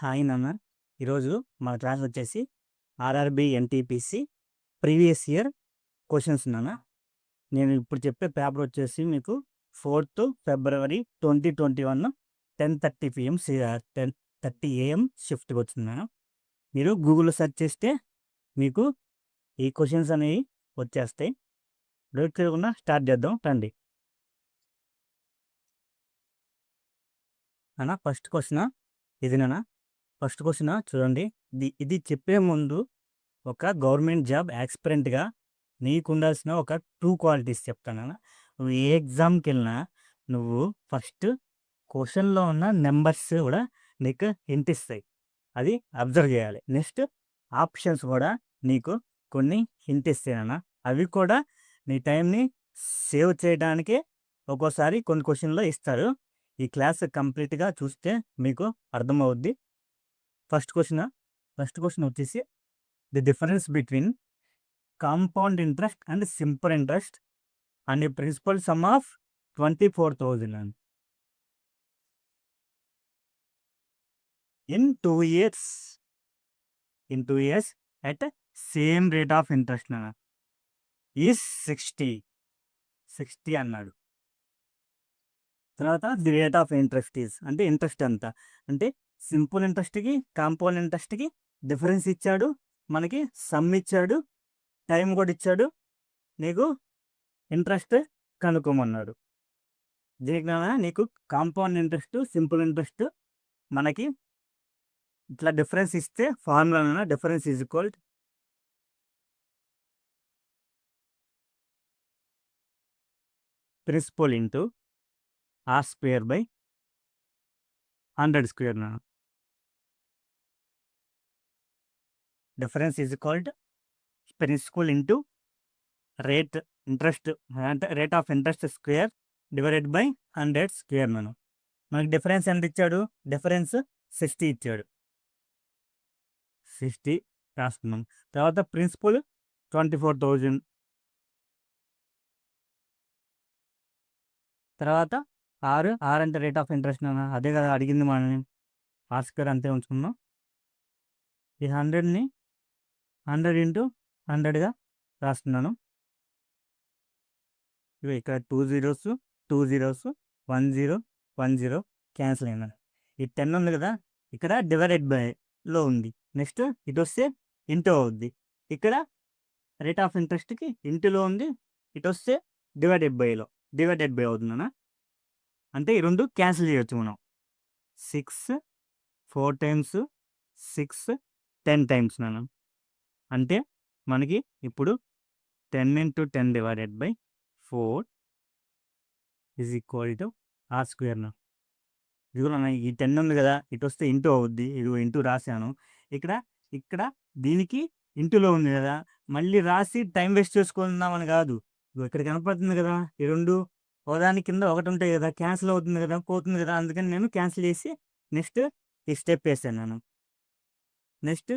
Hi నాన్న. ఈరోజు మన క్లాస్ వచ్చేసి RRB NTPC previous year questions నాన్న. నేను ఇప్పుడు చెప్పే పేపర్ వచ్చేసి మీకు 4th ఫిబ్రవరి 2021 10:30 PM 10:30 AM షిఫ్ట్కి వచ్చింది నాన్న. మీరు గూగుల్లో సెర్చ్ చేస్తే మీకు ఈ క్వశ్చన్స్ అనేవి వచ్చేస్తాయి. లేట్ చేయకుండా స్టార్ట్ చేద్దాం రండి నాన్న. ఫస్ట్ క్వశ్చన్ ఇది నాన్న. ఫస్ట్ క్వశ్చన్ చూడండి. ఇది చెప్పే ముందు ఒక గవర్నమెంట్ జాబ్ యాక్స్పరెంట్గా నీకు ఉండాల్సిన ఒక 2 క్వాలిటీస్ చెప్తాను. నువ్వు ఏ ఎగ్జామ్కి వెళ్ళినా నువ్వు ఫస్ట్ క్వశ్చన్లో ఉన్న నెంబర్స్ కూడా నీకు హింట్ ఇస్తాయి, అది అబ్జర్వ్ చేయాలి. నెక్స్ట్ ఆప్షన్స్ కూడా నీకు కొన్ని హింట్ ఇస్తాయన్న. అవి కూడా నీ టైంని సేవ్ చేయడానికే ఒక్కోసారి కొన్ని క్వశ్చన్లో ఇస్తారు. ఈ క్లాస్ కంప్లీట్గా చూస్తే మీకు అర్థమవుద్ది. ఫస్ట్ క్వశ్చన్ వచ్చేసి the difference between compound interest and simple interest and the principal sum of 24,000 in 2 years. In 2 years at same rate of interest is 60 అన్నాడు. తర్వాత the rate of interest is అంటే interest ఎంత అంటే simple ఇంట్రెస్ట్కి compound ఇంట్రెస్ట్కి difference ఇచ్చాడు, మనకి some ఇచ్చాడు, time కూడా ఇచ్చాడు, నీకు ఇంట్రెస్ట్ కనుక్కోమన్నాడు. దీనికి నీకు కాంపౌండ్ ఇంట్రెస్ట్ సింపుల్ ఇంట్రెస్ట్ మనకి ఇట్లా డిఫరెన్స్ ఇస్తే formula difference is equal principal into R square by 100 square difference is equal principal into rate interest అంటే rate of interest square divided by 100 square మనకి డిఫరెన్స్ ఎంత ఇచ్చాడు? Difference 60 ఇచ్చాడు. 60 రాసుకున్నాం. తర్వాత ప్రిన్సిపల్ 24,000. తర్వాత ఆర్ అంటే రేట్ ఆఫ్ ఇంట్రెస్ట్ అదే కదా అడిగింది మనని. ఆర్ స్క్వేర్ అంతే ఉంచుకున్నాం. ఈ 100ని 100 ఇంటూ 100గా రాస్తున్నాను. ఇవి ఇక్కడ 2 zeros 2 zeros 1 0 1 0 క్యాన్సిల్ అయినాను. ఈ 10 ఉంది కదా, ఇక్కడ డివైడెడ్ బైలో ఉంది. నెక్స్ట్ ఇటు వస్తే ఇంటూ అవుద్ది. ఇక్కడ రేట్ ఆఫ్ ఇంట్రెస్ట్కి ఇంటూలో ఉంది, ఇటు వస్తే డివైడెడ్ బై అవుతుందన్నా. అంటే ఈ రెండు క్యాన్సిల్ చేయొచ్చు మనం. 6 4 times 6 10 times అంటే మనకి ఇప్పుడు 10 into 10 divided by 4 is equal to r square ఇదిగో ఈ 10 ఉంది కదా, ఇటు వస్తే ఇంటూ అవుద్ది, ఇది ఇంటూ రాశాను. ఇక్కడ దీనికి ఇంటూలో ఉంది కదా, మళ్ళీ రాసి టైం వేస్ట్ చేసుకుందామని కాదు. ఇక్కడ కనపడుతుంది కదా, ఈ రెండు ఒకదాని కింద ఒకటి ఉంటాయి కదా, క్యాన్సిల్ అవుతుంది కదా, పోతుంది కదా, అందుకని నేను క్యాన్సిల్ చేసి నెక్స్ట్ ఈ స్టెప్ వేసాను నెక్స్ట్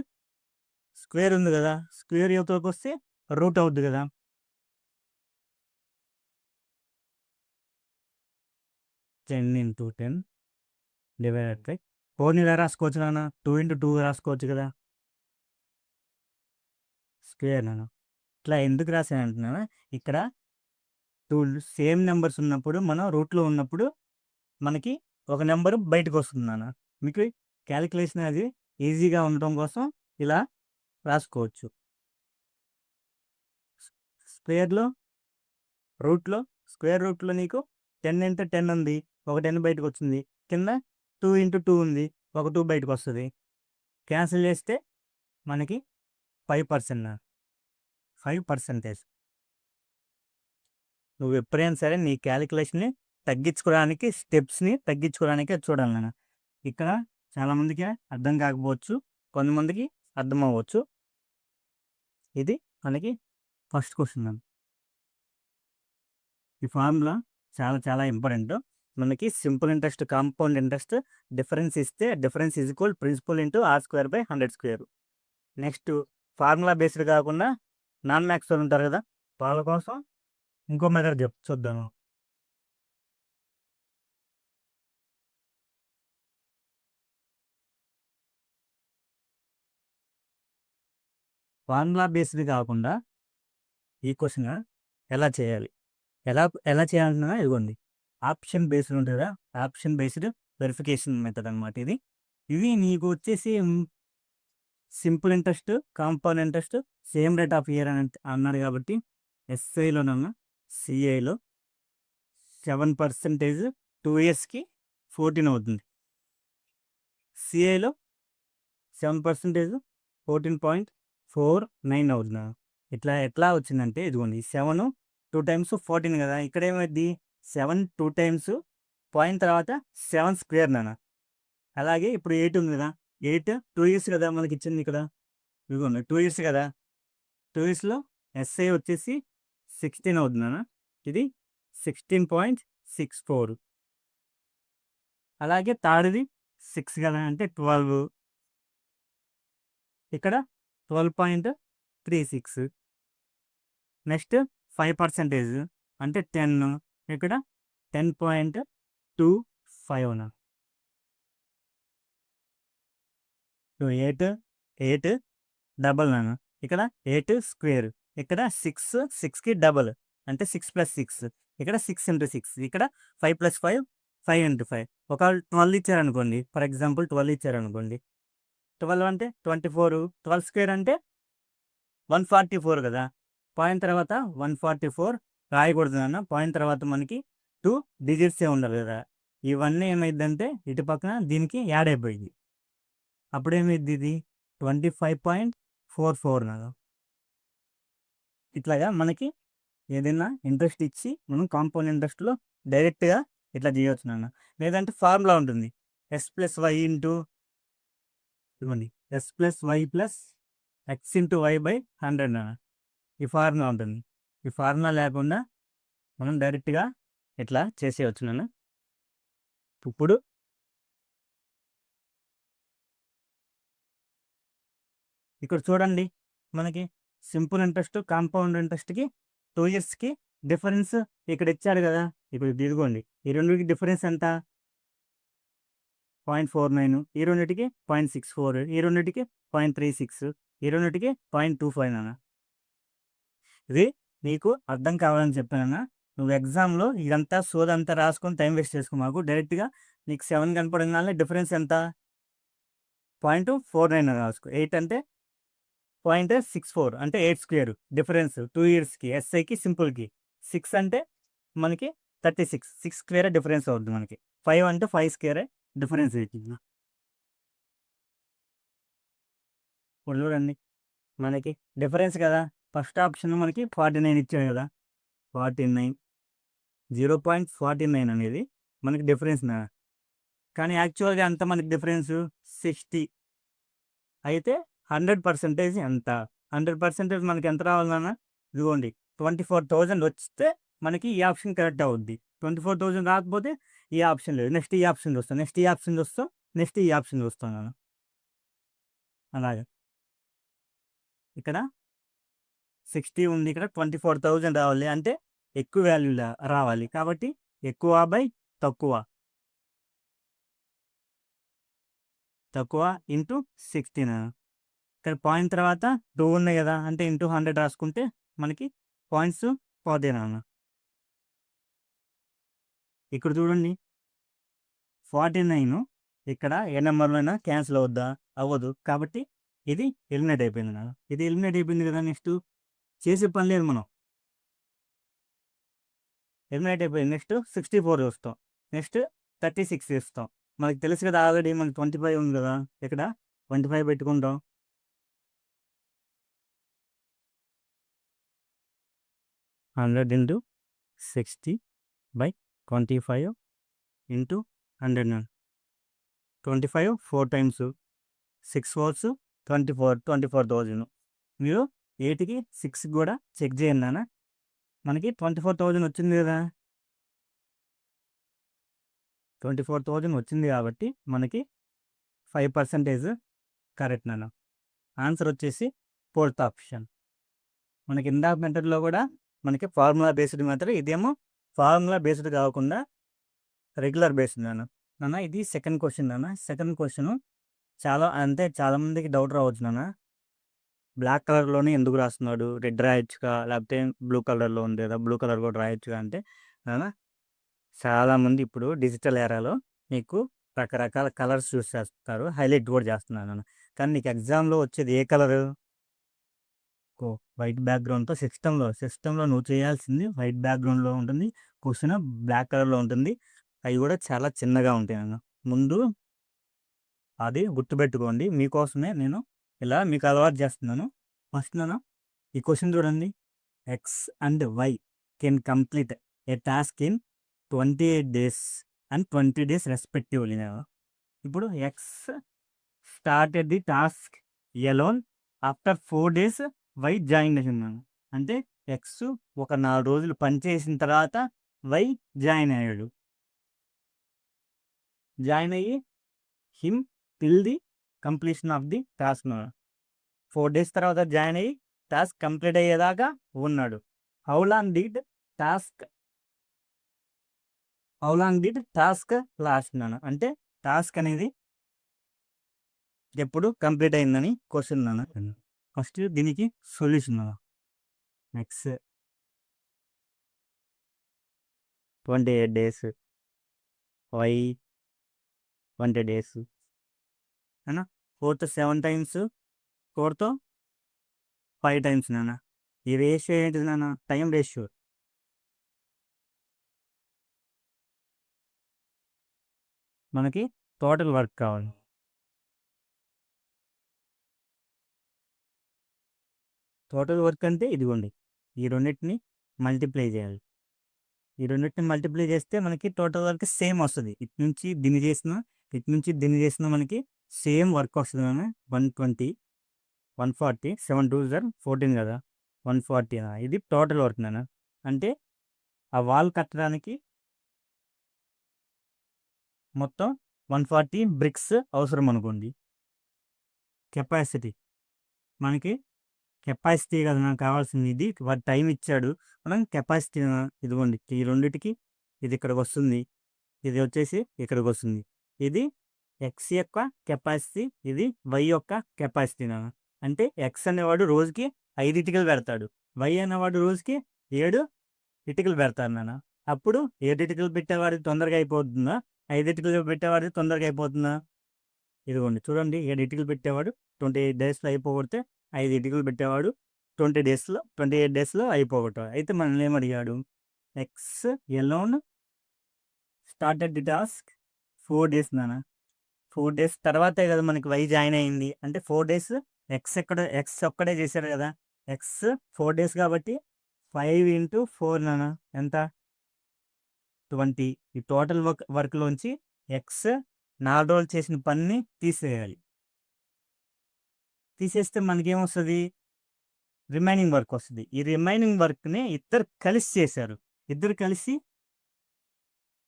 స్క్వేర్ ఉంది కదా, స్క్వేర్ యువతలోకి వస్తే రూట్ అవుద్ది కదా. టెన్ ఇంటూ 10 డివైడెడ్ బై 4ని ఇలా రాసుకోవచ్చు నాన్న, 2 into 2 రాసుకోవచ్చు కదా, స్క్వేర్ ఇట్లా ఎందుకు రాశానంటున్నా, ఇక్కడ 2 సేమ్ నెంబర్స్ ఉన్నప్పుడు మనం రూట్లో ఉన్నప్పుడు మనకి ఒక నెంబరు బయటకు వస్తుంది మీకు క్యాలిక్యులేషన్ అది ఈజీగా ఉండటం కోసం ఇలా రాసుకోవచ్చు. స్క్వేర్ రూట్లో నీకు 10 into 10 ఉంది, ఒక 10 బయటకు వచ్చింది. కింద 2 into 2 ఉంది, ఒక 2 బయటకు వస్తుంది. క్యాన్సిల్ చేస్తే మనకి 5%. నువ్వు ఎప్పుడైనా సరే నీ క్యాలిక్యులేషన్ని తగ్గించుకోవడానికి, స్టెప్స్ని తగ్గించుకోవడానికి చూడాలి ఇక్కడ చాలామందికి అర్థం కాకపోవచ్చు, కొంతమందికి అర్థం అవ్వచ్చు. ఇది మనకి ఫస్ట్ క్వశ్చన్. ఈ ఫార్ములా చాలా చాలా ఇంపార్టెంట్. మనకి simple interest, compound interest difference ఇస్తే difference is equal principal into R square by 100 square. Next formula based కాకుండా నాన్ మ్యాథ్స్ వాళ్ళు ఉంటారు కదా, వాళ్ళ కోసం ఇంకో మెథడ్ చూద్దాము. ఫార్ములా బేస్డ్ కాకుండా ఈ క్వశ్చన్ ఎలా చేయాలి? ఎలా ఎలా చేయాలన్నా ఇదిగోండి. ఆప్షన్ బేస్డ్ ఉంటది కదా! ఆప్షన్ బేస్డ్ వెరిఫికేషన్ మెథడ్ అనమాట ఇది. ఇవి నీకు వచ్చేసి simple interest, compound interest, same rate of year అని అన్నాడు కాబట్టి ఎస్ఐలోనన్నా, సిఐలో 7% 2 ఇయర్స్‌కి 14 అవుతుంది. సిఐలో 7% 14.49 అవుతుందా? ఎట్లా వచ్చిందంటే ఇదిగోండి 7 2 టైమ్స్ 14 కదా! ఇక్కడ ఏమైద్ది 7 2 టైమ్స్ పాయింట్ తర్వాత 7 స్క్వేర్ నాన్న. అలాగే ఇప్పుడు 8 ఉంది కదా! 8 2 ఇయర్స్ కదా మనకిచ్చింది ఇక్కడ. ఇదిగోండి 2 ఇయర్స్ కదా! 2 ఇయర్స్‌లో ఎస్ఐ వచ్చేసి 16 అవుతుంది నాన్న. ఇది 16.64. అలాగే థర్డ్‌ది 6 కదా! అంటే 12. ఇక్కడ 12.36. నెక్స్ట్ 5% అంటే 10. ఇక్కడ 10.25 అన్న. 8 8 డబల్ నాన్న. ఇక్కడ 8 స్క్వేర్. ఇక్కడ 6 6కి డబల్ అంటే 6 + 6. ఇక్కడ 6 × 6. ఇక్కడ 5 + 5 5 × 5. ఒకవేళ 12 ఇచ్చారనుకోండి. ఫర్ ఎగ్జాంపుల్ 12 ఇచ్చారనుకోండి. 12 అంటే 24. 12 స్క్వేర్ అంటే 144 కదా! పాయింట్ తర్వాత 144 రాయకూడదు నాన్న. పాయింట్ తర్వాత మనకి 2 డిజిట్సే ఉండాలి కదా! ఇవన్నీ ఏమైద్దంటే ఇటు పక్కన దీనికి యాడ్ అయిపోయింది. అప్పుడేమైద్ది ఇది 25.44 నాన్న. ఇట్లాగా మనకి ఏదైనా ఇంట్రెస్ట్ ఇచ్చి మనం కాంపౌండ్ ఇంట్రెస్ట్‌లో డైరెక్ట్‌గా ఇట్లా చేయొచ్చు నాన్న. లేదంటే ఫార్ములా ఉంటుంది. S + Y ఇంటూ ఇదిగోండి S + Y + X into Y/100 నాన్న. ఈ ఫార్ములా ఉంటుంది. ఈ ఫార్ములా లేకుండా మనం డైరెక్ట్‌గా ఇట్లా చేసేయొచ్చు నాన్న. ఇప్పుడు ఇక్కడ చూడండి మనకి సింపుల్ ఇంట్రెస్ట్, కాంపౌండ్ ఇంట్రెస్ట్‌కి 2 ఇయర్స్‌కి డిఫరెన్స్ ఇక్కడ ఇచ్చాడు కదా! ఇప్పుడు ఇదిగోండి ఈ రెండిటికి డిఫరెన్స్ ఎంత? 0.49. ఈ రెండిటికి 0.64. ఈ రెండిటికి 0.36. ఈ రెండిటికి 0.25 నాన్న. ఇది నీకు అర్థం కావాలని చెప్పానన్నా. నువ్వు ఎగ్జామ్‌లో ఇదంతా సోదంతా రాసుకొని టైం వేస్ట్ చేసుకో మాకు. డైరెక్ట్‌గా నీకు 7 కనపడంగానే డిఫరెన్స్ ఎంత? 0.49 అని రాసుకో. 8 అంటే 0.64 అంటే 8 స్క్వేర్ డిఫరెన్స్ 2 ఇయర్స్‌కి ఎస్ఐకి, సింపుల్‌కి. 6 అంటే మనకి 36. 6 స్క్వేరే డిఫరెన్స్ అవుద్ది మనకి. 5 అంటే 5 స్క్వేరే డిఫరెన్స్ అయితుంది. ఇప్పుడు చూడండి మనకి డిఫరెన్స్ కదా! ఫస్ట్ ఆప్షన్ మనకి 49 ఇచ్చాడు కదా! 49 0.49 అనేది మనకి డిఫరెన్స్ కానీ యాక్చువల్‌గా ఎంత మనకి డిఫరెన్సు 60. అయితే 100% ఎంత? 100% మనకి ఎంత రావాలి నాన్న? ఇదిగోండి 24,000 వస్తే మనకి ఈ ఆప్షన్ కరెక్ట్ అవుద్ది. 24,000 రాకపోతే ఈ ఆప్షన్ లేదు. నెక్స్ట్ ఈ ఆప్షన్ చూస్తాం. నెక్స్ట్ ఈ ఆప్షన్ చూస్తాం. నెక్స్ట్ ఈ ఆప్షన్ చూస్తాం నాన్న. అలాగే ఇక్కడ 60 ఉంది. ఇక్కడ 24,000 రావాలి. అంటే ఎక్కువ వాల్యూ రావాలి. కాబట్టి ఎక్కువ బై తక్కువ. తక్కువ ఇంటూ 16 ఇక్కడ పాయింట్ తర్వాత 2 ఉన్నాయి కదా! అంటే ఇంటూ 100 రాసుకుంటే మనకి పాయింట్స్ పోతాయి నాన్న. ఇక్కడ చూడండి 49 ఇక్కడ ఏ నెంబర్‌లో అయినా క్యాన్సిల్ అవుద్దా? అవ్వదు. కాబట్టి ఇది ఎలిమినేట్ అయిపోయింది నాన్న. ఇది ఎలిమినేట్ అయిపోయింది కదా! నెక్స్ట్ చేసే పని లేదు మనం. ఎలిమినేట్ అయిపోయింది. నెక్స్ట్ 64 చూస్తాం. నెక్స్ట్ 36 చూస్తాం. మనకు తెలుసు కదా! ఆల్రెడీ మనకి 25 ఉంది కదా! ఇక్కడ 25 పెట్టుకుంటాం. 100 ఇంటూ 60/25 ఇంటూ 100 25 4 టైమ్స్ 6 4s 24,000. మీరు 8కి 6 కూడా చెక్ చేయండి నాన్న. మనకి 24,000 వచ్చింది కదా! 24,000 వచ్చింది కాబట్టి మనకి 5% కరెక్ట్ నాన్న. ఆన్సర్ వచ్చేసి ఫోర్త్ ఆప్షన్. మనకి ఇందాక మెథడ్‌లో కూడా మనకి ఫార్ములా బేస్డ్ మెథడ్. ఇదేమో ఫార్ములా బేస్డ్ కాకుండా రెగ్యులర్ బేస్డ్ నాన్న. నాన్న ఇది సెకండ్ క్వెషన్ నాన్న. సెకండ్ క్వెషన్ చాలా మందికి డౌట్ రావచ్చు నాన్న. బ్లాక్ కలర్‌లోనే ఎందుకు రాస్తున్నాడు? రెడ్ రాయొచ్చుగా, లేకపోతే బ్లూ కలర్‌లో ఉంది కదా! బ్లూ కలర్ కూడా రాయొచ్చుగా అంటే నాన్న చాలామంది ఇప్పుడు డిజిటల్ ఎరాలో మీకు రకరకాల కలర్స్ చూస్ చేస్తారు. హైలైట్ కూడా చేస్తున్నారు నాన్న. కానీ నీకు ఎగ్జామ్‌లో వచ్చేది ఏ కలరు? వైట్ బ్యాక్‌గ్రౌండ్‌తో సిస్టమ్‌లో నువ్వు చేయాల్సింది వైట్ బ్యాక్‌గ్రౌండ్‌లో ఉంటుంది. క్వెషన్ బ్లాక్ కలర్‌లో ఉంటుంది. అవి కూడా చాలా చిన్నగా ఉంటాయి నాన్న. ముందు అది గుర్తుపెట్టుకోండి. మీకోసమే నేను ఇలా మీకు అలవాటు చేస్తున్నాను. ఫస్ట్ నాన్న ఈ క్వెషన్ చూడండి. X and Y can complete a task in 28 days and 20 days respectively నాన్న. ఇప్పుడు X started the task alone after 4 days Y join అయ్యిందన్నాను. అంటే ఎక్స్ ఒక 4 రోజులు పని చేసిన తర్వాత వై జాయిన్ అయ్యాడు. జాయిన్ అయ్యి him till the completion of the task అన్నాడు. 4 డేస్ తర్వాత జాయిన్ అయ్యి టాస్క్ కంప్లీట్ అయ్యేదాకా ఉన్నాడు. How long did task last అన్నాను. అంటే టాస్క్ అనేది ఎప్పుడు కంప్లీట్ అయిందని క్వశ్చన్ నాన్న. ఫస్ట్ దీనికి సొల్యూషన్ నాన్న. ఎక్స్ 28 డేస్, వై 20 డేస్ है ना 4తో 7 టైమ్స్ 4తో 5 టైమ్స్ నాన్న. ఈ రేషియో ఏంటిది నాన్న? Time ratio. మనకి టోటల్ వర్క్ కావాలి. టోటల్ వర్క్ అంటే ఇదిగోండి. ఈ రెండిటిని మల్టిప్లై చేయాలి. ఈ రెండిటిని మల్టిప్లై చేస్తే మనకి టోటల్ వర్క్ సేమ్ వస్తది. ఇటు నుంచి దీన్ని చేసినా, ఇటు నుంచి దీన్ని చేసినా మనకి సేమ్ వర్క్ వస్తది నాన్న. 120, 140, 7 2 జార్ 14 కదా! 140 ఇది టోటల్ వర్క్ నాన్న. అంటే ఆ వాల్ కట్టడానికి మొత్తం 140 బ్రిక్స్ అవసరం అనుకోండి. కెపాసిటీ మనకి కెపాసిటీ కదా నాకు కావాల్సింది. ఇది వాడు టైం ఇచ్చాడు. మనం కెపాసిటీ ఇదిగోండి. ఈ రెండిటికి ఇది ఇక్కడికొస్తుంది. ఇది వచ్చేసి ఇక్కడికొస్తుంది. ఇది ఎక్స్ యొక్క కెపాసిటీ. ఇది వై యొక్క కెపాసిటీ నాన్న. అంటే ఎక్స్ అనేవాడు రోజుకి 5 ఇటుకలు పెడతాడు. వై అనేవాడు రోజుకి 7 ఇటుకలు పెడతాడు నాన్న. అప్పుడు 7 ఇటుకలు పెట్టేవాడిది తొందరగా అయిపోతుందా? 5 ఇటుకలు పెట్టేవాడిది తొందరగా అయిపోతుందా? ఇదిగోండి చూడండి 7 ఇటుకలు పెట్టేవాడు 28 డేస్‌లో అయిపోగొడితే 5 ఇటుకలు పెట్టేవాడు 28 డేస్‌లో అయిపోగొట్టాడు. అయితే మనల్ని ఏమడిగాడు? X alone started the task 4 days నాన్న. 4 డేస్ తర్వాతే కదా మనకి వై జాయిన్ అయింది. అంటే 4 డేస్ ఎక్స్ ఒక్కడే చేశాడు కదా! ఎక్స్ 4 డేస్ కాబట్టి 5 ఇంటూ 4 నాన్న. ఎంత? 20. ఈ టోటల్ వర్క్‌లోంచి ఎక్స్ 4 రోజులు చేసిన పనిని తీసేయాలి. తీసేస్తే మనకేమొస్తది? రిమైనింగ్ వర్క్ వస్తది. ఈ రిమైనింగ్ వర్క్‌ని ఇద్దరు కలిసి చేశారు. ఇద్దరు కలిసి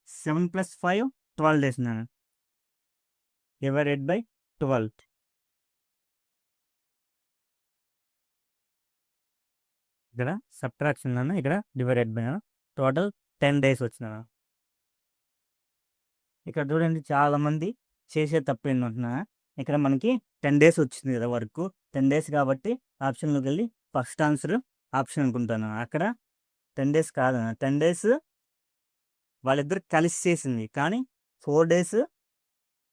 7 + 5 12 డేస్ నాన్న. Divided by 12. ఇక్కడ సబ్ట్రాక్షన్ నాన్న. ఇక్కడ డివైడెడ్ బై నాన్న. టోటల్ 10 డేస్ వచ్చింది నాన్న. ఇక్కడ చూడండి చాలామంది చేసే తప్పేంటంటున్నా ఇక్కడ మనకి 10 డేస్ వచ్చింది కదా వర్క్. 10 డేస్ కాబట్టి ఆప్షన్‌లోకెళ్ళి ఫస్ట్ ఆన్సర్ ఆప్షన్ అనుకుంటాను. అక్కడ 10 డేస్ కాదన్న. 10 డేస్ వాళ్ళిద్దరు కలిసి చేసింది. కానీ 4 డేస్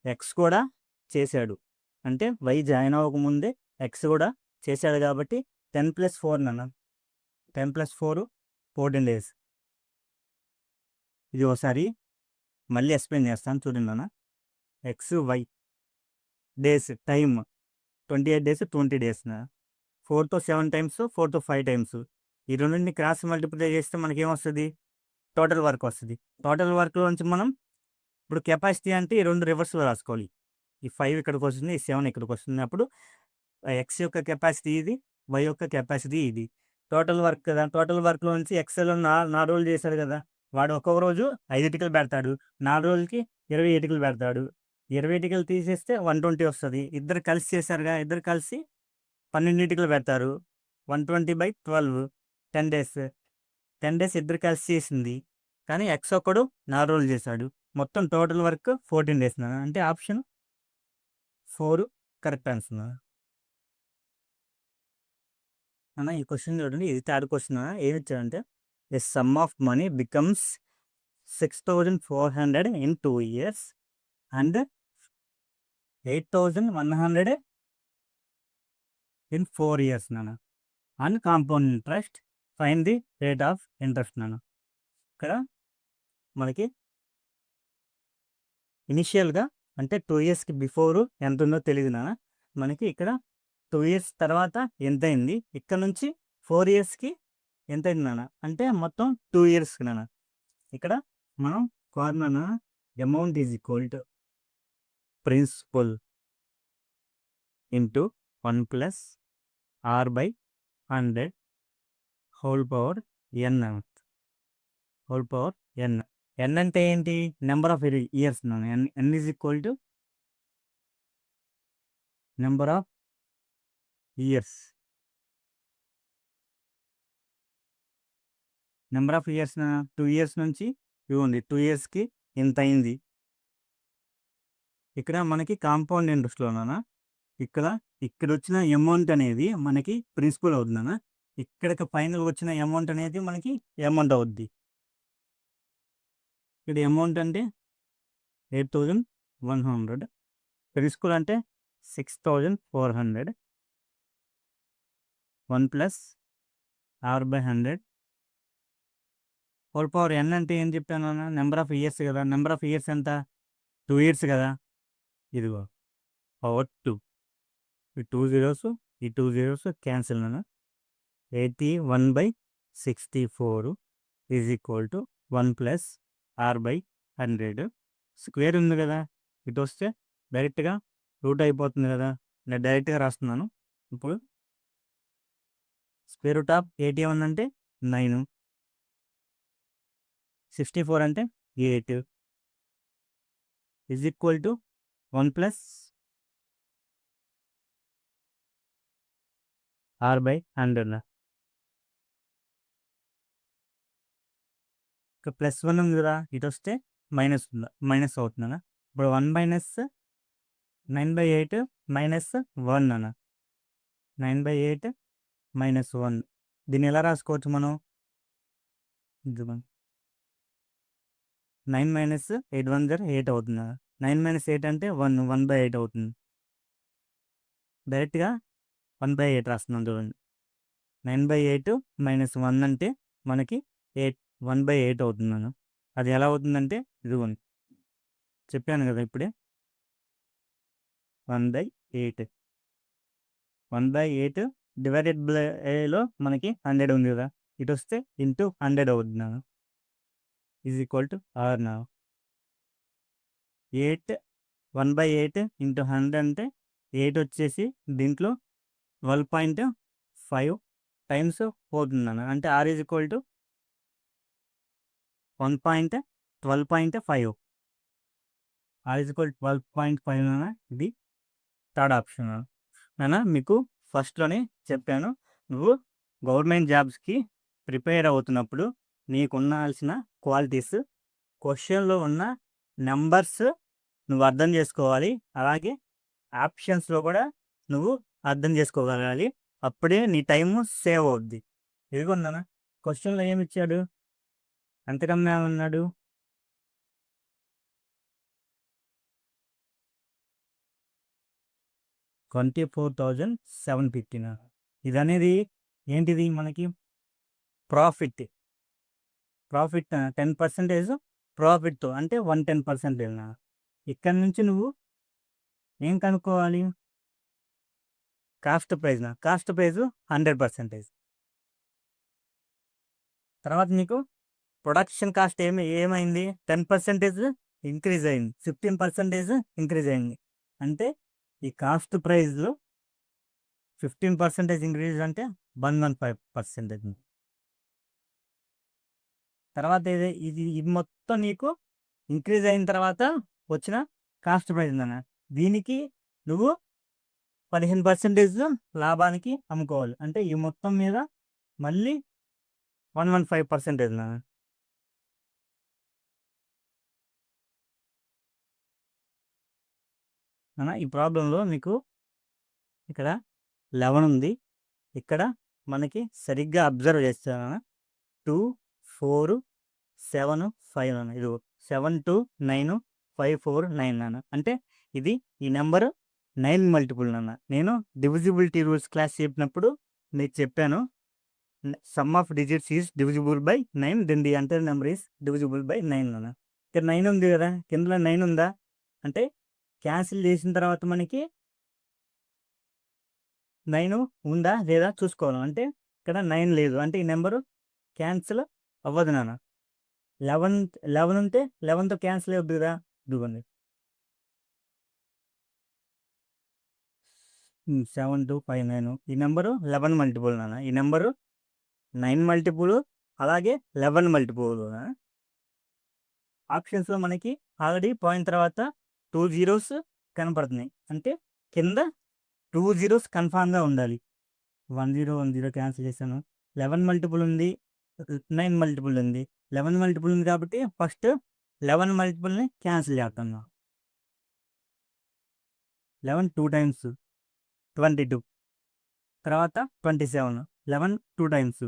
ఎక్స్ కూడా చేశాడు. అంటే వై జాయిన్ అవ్వకముందే ఎక్స్ కూడా చేశాడు కాబట్టి 10 + 4 నాన్న. 10 + 4 14 డేస్. ఇది ఓసారి మళ్ళీ ఎక్స్‌ప్లెయిన్ చేస్తాను చూడండి నాన్న. X, Y days time 28 days, 20 days నాన్న. 4తో 7 టైమ్స్, 4తో 5 టైమ్స్. ఈ రెండింటిని క్రాస్ మల్టిప్లై చేస్తే మనకేమొస్తది? టోటల్ వర్క్ వస్తది. టోటల్ వర్క్‌లోంచి మనం ఇప్పుడు కెపాసిటీ అంటే ఈ 2 రివర్స్‌లో రాసుకోవాలి. ఈ 5 ఇక్కడికొస్తుంది. ఈ 7 ఇక్కడికొస్తుంది. అప్పుడు ఎక్స్ యొక్క కెపాసిటీ ఇది. వై యొక్క కెపాసిటీ ఇది. టోటల్ వర్క్ కదా! టోటల్ వర్క్‌లో నుంచి ఎక్స్‌లో 4 రోజులు చేశాడు కదా! వాడు ఒక్కొక్క రోజు 5 ఇటుకలు పెడతాడు. 4 రోజులకి 20 ఇటుకలు పెడతాడు. 20 ఇటుకలు తీసేస్తే 120 వస్తది. ఇద్దరు కలిసి చేశారుగా! ఇద్దరు కలిసి 12 ఇటుకలు పెడతారు. 120/12 10 డేస్. 10 డేస్ ఇద్దరు కలిసి చేసింది. కానీ ఎక్స్ ఒక్కడు 4 రోజులు చేశాడు. మొత్తం టోటల్ వర్క్ 14 డేస్ నాన్న. అంటే ఆప్షన్ 4 కరెక్ట్ ఆన్సర్ నాన్న. అన్న ఈ క్వశ్చన్ చూడండి, ఇది థర్డ్ క్వశ్చన్. ఏమి ఇచ్చాడంటే the sum of money becomes 6400 in 2 years and 8100 in 4 years నాన్న. And compound interest, fine the rate of interest నాన్న. ఇక్కడ మనకి ఇనిషియల్గా అంటే 2 ఇయర్స్కి బిఫోర్ ఎంత ఉందో తెలియదు నాన్న. మనకి ఇక్కడ 2 ఇయర్స్ తర్వాత ఎంత అయింది, ఇక్కడ నుంచి 4 ఇయర్స్కి ఎంత అయింది నాన్న అంటే మొత్తం 2 ఇయర్స్కి నాన్న. ఇక్కడ మనం formula amount is equal to principal into 1 plus R by 100 whole power N whole power N. N అంటే ఏంటి, నెంబర్ ఆఫ్ ఇయర్స్ నాన్న. N is equal to number of years. Number of years 2 years నుంచి ఇవి ఉంది, 2 ఇయర్స్కి ఎంత అయింది. ఇక్కడ మనకి కాంపౌండ్ ఇంట్రెస్ట్లోనా ఇక్కడ వచ్చిన అమౌంట్ అనేది మనకి ప్రిన్సిపల్ అవుతుందన్నా. ఇక్కడికి ఫైనల్ వచ్చిన అమౌంట్ అనేది మనకి అమౌంట్ అవుద్ది. ఇక్కడ అమౌంట్ అంటే 8100, ప్రిన్సిపల్ అంటే 6400, 1 plus R by 100 whole power N అంటే ఏం చెప్పాను అన్న, నెంబర్ ఆఫ్ ఇయర్స్ కదా. నెంబర్ ఆఫ్ ఇయర్స్ ఎంత, 2 ఇయర్స్ కదా. ఇదిగో పవర్ 2, ఈ 2 zeros ఈ 2 zeros క్యాన్సిల్ అన్న. 81/64 is equal to 1 plus R by 100. Square ఉంది కదా, ఇటు వస్తే డైరెక్ట్గా రూట్ అయిపోతుంది కదా. నేను డైరెక్ట్గా రాస్తున్నాను. ఇప్పుడు స్క్వేర్ రూట్ ఆఫ్ 81 అంటే 9, 64 అంటే 8 is equal to 1 plus R by 100. ఇక్కడ +1 ఉంది కదా, ఇటు వస్తే మైనస్ ఉందా, మైనస్ అవుతుందన్న. ఇప్పుడు 1 మైనస్ 9/8 మైనస్ 1 అన్న. 9/8 మైనస్ 1, దీన్ని ఎలా రాసుకోవచ్చు మనం, 9 మైనస్ 8 1 జర్ 8 అవుతుంది కదా. 9 మైనస్ 8 అంటే 1/8 అవుతుంది. డైరెక్ట్గా 1/8 రాస్తున్నాం చూడండి. 9/8 మైనస్ 1 అంటే మనకి 1/8 అవుతుంది అన్న. అది ఎలా అవుతుందంటే ఇదిగోండి, చెప్పాను కదా ఇప్పుడే, 1/8. 1/8 డివైడెడ్ బైలో మనకి 100 ఉంది కదా, ఇటు వస్తే ఇంటూ 100 అవుతుంది అన్న. ఈజ్ ఈక్వల్ టు ఆర్ నా. 1/8 ఇంటూ 100 అంటే 8 వచ్చేసి దీంట్లో 12.5 టైమ్స్ పోతుంది అన్న. అంటే R is equal to 1.12.5. R is equal 12.5 అన్న. ఇది థర్డ్ ఆప్షన్ అన్న. మీకు ఫస్ట్లోనే చెప్పాను, నువ్వు గవర్నమెంట్ జాబ్స్కి ప్రిపేర్ అవుతున్నప్పుడు నీకు ఉండాల్సిన క్వాలిటీస్, క్వశ్చన్లో ఉన్న నెంబర్స్ నువ్వు అర్థం చేసుకోవాలి. అలాగే ఆప్షన్స్లో కూడా నువ్వు అర్థం చేసుకోగలగాలి. అప్పుడే నీ టైము సేవ్ అవుద్ది. ఇదిగోందన్న, క్వశ్చన్లో ఏమి ఇచ్చాడు, ఎంతకన్నా ఉన్నాడు, 24,750. ఇది అనేది ఏంటిది, మనకి ప్రాఫిట్ 10% ప్రాఫిట్తో అంటే 110%. ఇక్కడ నుంచి నువ్వు ఏం కనుక్కోవాలి, కాస్ట్ ప్రైజ్ 100%. తర్వాత నీకు ప్రొడక్షన్ కాస్ట్ ఏమైంది, 10% ఇంక్రీజ్ అయింది, 15% ఇంక్రీజ్ అయింది. అంటే ఈ కాస్ట్ ప్రైజ్లో 15% ఇంక్రీజ్ అంటే 115%. తర్వాత ఇది మొత్తం నీకు ఇంక్రీజ్ అయిన తర్వాత వచ్చిన కాస్ట్ ప్రైజ్ అన్న. దీనికి నువ్వు 15% లాభానికి అమ్ముకోవాలి. అంటే ఈ మొత్తం మీద మళ్ళీ 115% అన్న. ఈ ప్రాబ్లంలో మీకు ఇక్కడ 11 ఉంది, ఇక్కడ మనకి సరిగ్గా అబ్జర్వ్ చేస్తాను. 2, 4, 7, 5 నాన్న. ఇదిగో 7, 2, 9, 5, 4, 9 నాన్న. అంటే ఇది ఈ నెంబర్ 9 మల్టిపుల్ నాన్న. నేను డివిజిబిలిటీ రూల్స్ క్లాస్ చెప్పినప్పుడు మీకు చెప్పాను. Sum of digits is divisible by 9, then the entire number is divisible by 9 నాన్న. ఇక్కడ 9 ఉంది కదా, కిందలో 9 ఉందా అంటే క్యాన్సిల్ చేసిన తర్వాత మనకి 9 ఉందా లేదా చూసుకోవాలి. అంటే ఇక్కడ 9 లేదు అంటే ఈ నెంబరు క్యాన్సిల్ అవ్వదు నాన్న. 11 ఉంటే 11తో క్యాన్సిల్ అవుద్ది కదా, ఇదిగోండి 7, 2, 5, 9 ఈ నెంబరు 11 మల్టిపుల్ నాన్న. ఈ నెంబరు 9 మల్టిపుల్ అలాగే 11 మల్టిపుల్. ఆప్షన్స్లో మనకి ఆల్రెడీ పోయిన తర్వాత 2 జీరోస్ కనపడుతున్నాయి. అంటే కింద 2 జీరోస్ కన్ఫామ్గా ఉండాలి. 1 0 క్యాన్సిల్ చేశాను. 11 మల్టిపుల్ ఉంది, 9 మల్టిపుల్ ఉంది. 11 మల్టిపుల్ ఉంది కాబట్టి ఫస్ట్ 11 మల్టిపుల్ని క్యాన్సిల్ చేస్తాను. 11 2 టైమ్స్ 22, తర్వాత 27. 11 2 టైమ్స్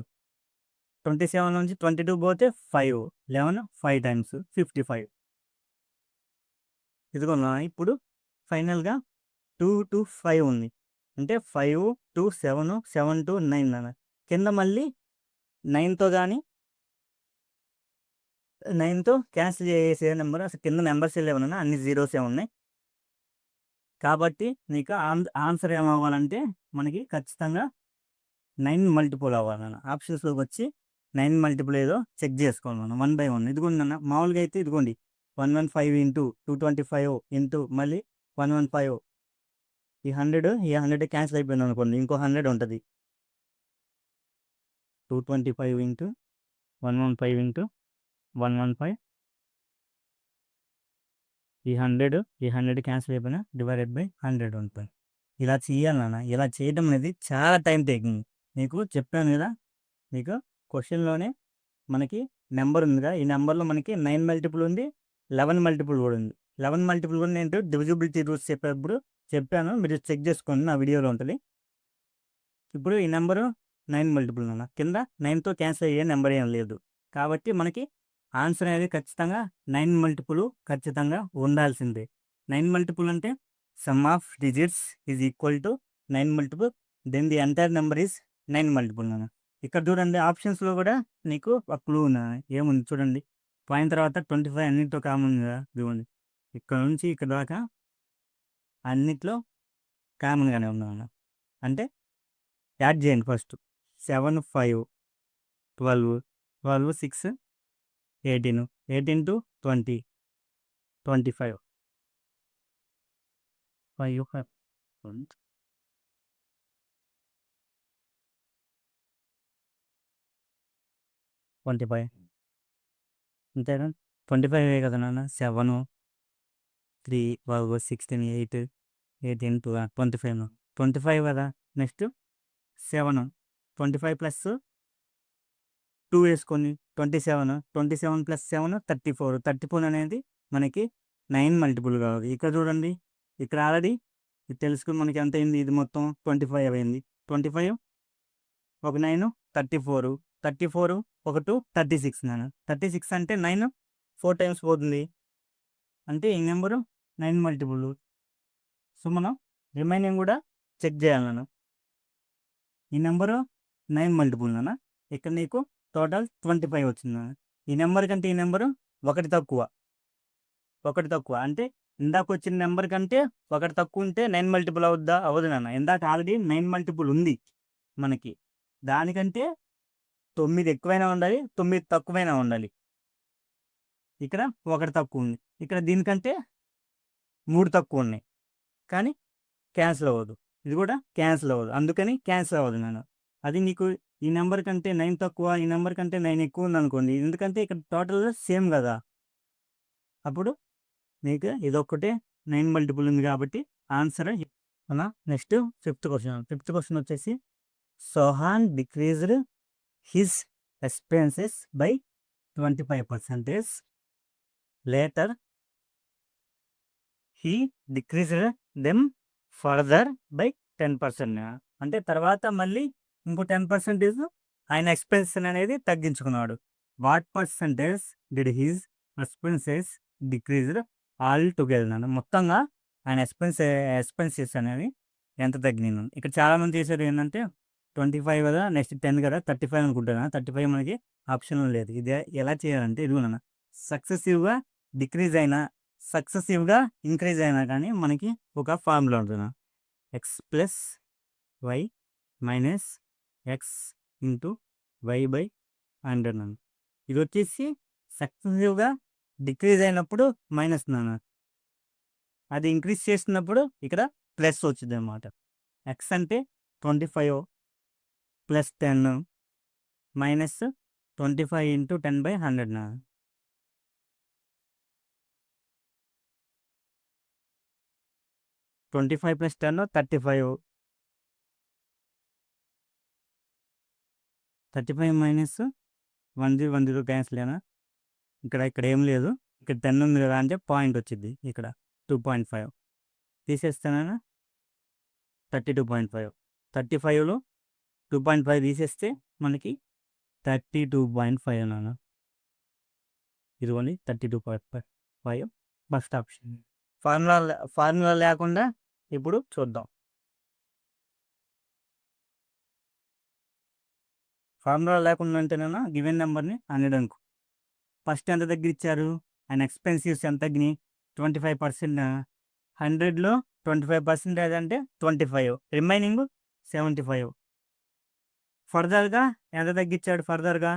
27 నుంచి 22 పోతే 5. 11 5 టైమ్స్ 55. ఇదిగోనా ఇప్పుడు ఫైనల్గా 2 to 5 ఉంది. అంటే 5 to 7, 7 to 9 నాన్న. కింద మళ్ళీ 9తో కానీ 9తో క్యాన్సిల్ చేసే నెంబర్ అసలు కింద నెంబర్స్ లేవన్నా అన్ని జీరోసే ఉన్నాయి. కాబట్టి నీకు ఆన్సర్ ఏమవ్వాలంటే మనకి ఖచ్చితంగా 9 మల్టిపుల్ అవ్వాలన్న. ఆప్షన్స్లోకి వచ్చి 9 మల్టిపుల్ ఏదో చెక్ చేసుకోవాలి మనం 1 by 1. ఇదిగోండి అన్న, మామూలుగా అయితే ఇదిగోండి 115 ఇంటూ 225 ఇంటూ మళ్ళీ 115. ఈ 100 క్యాన్సిల్ అయిపోయింది అనుకోండి, ఇంకో 100 ఉంటుంది. 225 ఇంటూ 115 ఇంటూ 115. ఈ 100 క్యాన్సిల్ అయిపోయినా డివైడెడ్ బై 100 ఉంటుంది. ఇలా చేయాలన్నా. ఇలా చేయడం అనేది చాలా టైం టేకింగ్. మీకు చెప్పాను కదా, మీకు క్వశ్చన్లోనే మనకి నెంబర్ ఉందిగా, ఈ నెంబర్లో మనకి 9 మల్టిపుల్ ఉంది, 11 మల్టిపుల్ కూడా ఉంది. 11 మల్టిపుల్ కూడా నేను డివిజిబిలిటీ రూల్స్ చెప్పేటప్పుడు చెప్పాను, మీరు చెక్ చేసుకోండి, నా వీడియోలో ఉంటుంది. ఇప్పుడు ఈ నెంబరు 9 మల్టిపుల్ అన్న, కింద 9తో క్యాన్సిల్ అయ్యే నెంబర్ ఏం లేదు. కాబట్టి మనకి ఆన్సర్ అనేది ఖచ్చితంగా 9 మల్టిపుల్ ఖచ్చితంగా ఉండాల్సిందే. 9 మల్టిపుల్ అంటే sum of digits is equal to 9 multiple, then the entire number is 9 multiple అన్న. ఇక్కడ చూడండి ఆప్షన్స్లో కూడా నీకు ఒక క్లూ ఉంది, ఏముంది చూడండి. పోయిన తర్వాత 25 అన్నింటితో కామన్ కదా, ఇదిగోండి ఇక్కడ నుంచి ఇక్కడ దాకా అన్నిట్లో కామన్గానే ఉందన్న. అంటే యాడ్ చేయండి ఫస్ట్ 7 5 12 12 6 18 18 to 20 25 5 5 25 అంతేనా, 25 కదా నాన్న. 7 3 12 16 8 18 12 25 25 కదా. నెక్స్ట్ 7 25 ప్లస్ 2 వేసుకొని 27 27 ప్లస్ 7 34. 34 అనేది మనకి 9 మల్టిపుల్ కావాలి. ఇక్కడ చూడండి, ఇక్కడ ఆల్రెడీ ఇది తెలుసుకుని మనకి ఎంత అయింది, ఇది మొత్తం 25 అయింది. 25 ఒక 9 34, 34 ఒక 2 36 నాన్న. 36 అంటే 9 4 టైమ్స్ పోతుంది, అంటే ఈ నెంబరు 9 మల్టిపుల్. సో మనం రిమైనింగ్ కూడా చెక్ చేయాలి నాన్న. ఈ నెంబరు 9 మల్టిపుల్ నాన్న. ఇక్కడ నీకు టోటల్ 25 వచ్చింది. ఈ నెంబర్ కంటే ఈ నెంబరు ఒకటి తక్కువ అంటే ఇందాక వచ్చిన నెంబర్ కంటే ఒకటి తక్కువ ఉంటే 9 మల్టిపుల్ అవుద్దా, అవ్వదు నాన్న. ఇందాక ఆల్రెడీ 9 మల్టిపుల్ ఉంది మనకి, దానికంటే 9 ఎక్కువైనా ఉండాలి, 9 తక్కువైనా ఉండాలి. ఇక్కడ ఒకటి తక్కువ ఉంది, ఇక్కడ దీనికంటే 3 తక్కువ ఉన్నాయి, కానీ క్యాన్సిల్ అవ్వదు. ఇది కూడా క్యాన్సిల్ అవ్వదు, అందుకని క్యాన్సిల్ అవ్వదు నాన్న. అది నీకు ఈ నెంబర్ కంటే 9 తక్కువ, ఈ నెంబర్ కంటే 9 ఎక్కువ ఉంది అనుకోండి, ఎందుకంటే ఇక్కడ టోటల్ సేమ్ కదా, అప్పుడు మీకు ఇదొక్కటే 9 మల్టిపుల్ ఉంది కాబట్టి ఆన్సర్ అన్నా. నెక్స్ట్ ఫిఫ్త్ క్వశ్చన్ వచ్చేసి Sohan decreased his expenses by 25%. Later he decreased them further by 10%. అంటే తర్వాత మళ్ళీ ఇంకో 10% ఆయన ఎక్స్‌పెన్సెస్ అనేది తగ్గించుకున్నాడు. What percentage did his expenses decreased altogether మొత్తంగా ఆయన ఎక్స్‌పెన్సెస్ అనేవి ఎంత తగ్గినాయి. ఇక్కడ చాలామంది చేసేది ఏంటంటే 25 కదా, నెక్స్ట్ 10 కదా, 35 అనుకుంటాను. 35 మనకి ఆప్షన్‌లో లేదు. ఇది ఎలా చేయాలంటే ఇదిగోనన్న సక్సెసివ్‌గా డిక్రీజ్ అయినా, సక్సెసివ్‌గా ఇంక్రీజ్ అయినా కానీ మనకి ఒక ఫార్ములా ఉంటుంది. X plus Y minus X into Y by 100 నాన్న. ఇది వచ్చేసి సక్సెసివ్‌గా డిక్రీజ్ అయినప్పుడు మైనస్ నాన్న. అది ఇంక్రీజ్ చేస్తున్నప్పుడు ఇక్కడ ప్లస్ వచ్చిందనమాట. ఎక్స్ అంటే 25 ప్లస్ 10 మైనస్ 25 ఇంటూ 10/100 నాన్న. 25 ప్లస్ 10 35. 35 మైనస్ 10 క్యాన్సిల్ అయినా ఇక్కడ ఏం లేదు. ఇక్కడ 10 ఉంది కదా అంటే పాయింట్ వచ్చింది. ఇక్కడ 2.5 తీసేస్తానా 32.5. 35లో 2.5 తీసేస్తే మనకి 32.5 నాన్న. ఇదిగోండి 32.5 ఫస్ట్ ఆప్షన్. ఫార్ములా లేకుండా ఇప్పుడు చూద్దాం. ఫార్ములా లేకుండా అంటేనేనా గివెన్ నెంబర్ని 100 అనుకో. ఫస్ట్ ఎంత తగ్గించారు, ఆయన ఎక్స్పెన్సివ్స్ ఎంత తగ్గినాయి 25%. 100లో 25% అంటే 25, రిమైనింగ్ 75. ఫర్దర్గా ఎంత తగ్గించాడు, ఫర్దర్గా